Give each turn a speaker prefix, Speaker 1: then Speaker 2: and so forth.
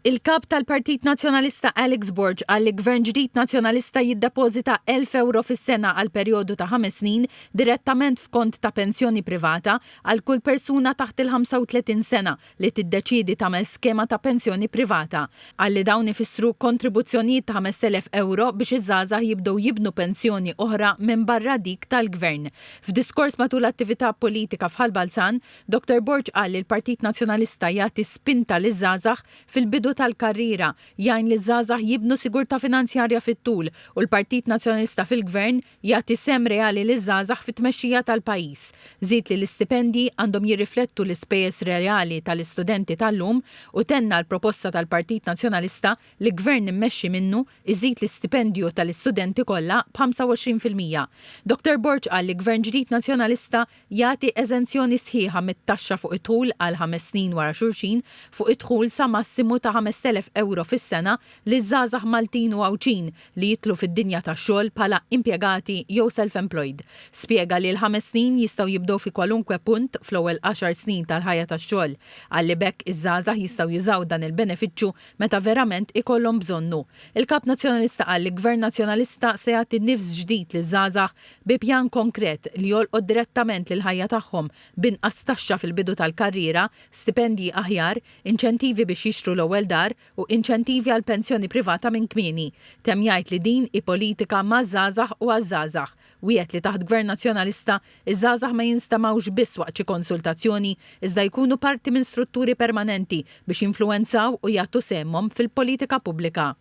Speaker 1: Il-kap tal-Partit Nazzjonalista Alex Borg għalli gvern ġdid nazzjonalista jiddepożita 1,000 euro fis-sena għal perjodu ta' 5 snin direttament f'kont ta' pensjoni privata għal kull persuna taħt il-35 sena li tiddeċidi tagħmel skema ta' pensjoni privata. Għalli dawn ifissru kontribuzzjonijiet ta' 5,000 euro biex iż-żgħażagħ jibdew jibnu pensjoni oħra minn barra dik tal-gvern. F'diskors matul attività politika f'Ħal Balzan, Dr. Borg qal li l-Partit Nazzjonalista jagħti spinta liż-żgħażagħ fil-bidu tal-karriera jgħin li żgħażagħ jibnu sigurtà finanzjarja fit-tul u l-Partit Nazzjonalista fil-Gvern jagħti sem reali liż-żgħażagħ fit-tmexxija tal-pajjiż. Żied li l-istipendji għandhom jirriflettu l-ispejjeż reali tal-istudenti tal-lum u tenna l-proposta tal-Partit Nazzjonalista li gvern immexxi minnu iżid l-istipendju tal-istudenti kollha b'25%. Dr. Borg qal li gvern ġdid nazzjonalista jagħti eżenzjoni sħiħa mit-taxxa fuq id-dħul għal 5 snin wara xulxin fuq id-dħul sa massimu ta' 5,000 euro fis-sena li żgħażagħ Maltin u Għawċin li jitlu fid-dinja tax-xogħol bħala impjegati jew self-employed. Spjega li l-5 snin jistgħu jibdew fi kwalunkwe punt fl-ewwel 10 snin tal-ħajja tax-xogħol għalli bekk iż-żgħażagħ jistgħu jużaw dan il-benefiċċju meta verament ikollhom bżonnu. Il-Kap Nazzjonalista qal li Gvern Nazzjonalista se jagħti nifs ġdid liż-żgħażagħ bi pjan konkret li jolqod direttament lil ħajja tagħhom b'inqas taxxa fil-bidu tal-karriera, stipendji aħjar, inċentivi biex jixtru l-ewwel dar u inċentivi għal pensjoni privata minn kmieni. Tem jgħid li din hi politika maż-żgħażagħ u għaż-żgħażagħ. Wieħed li taħt Gvern Nazzjonalista iż-żgħażagħ ma jinstamawx biss waqt xi konsultazzjoni iżda jkunu parti minn strutturi permanenti biex jinfluwenzaw u jagħtu sehmhom fil-politika pubblika.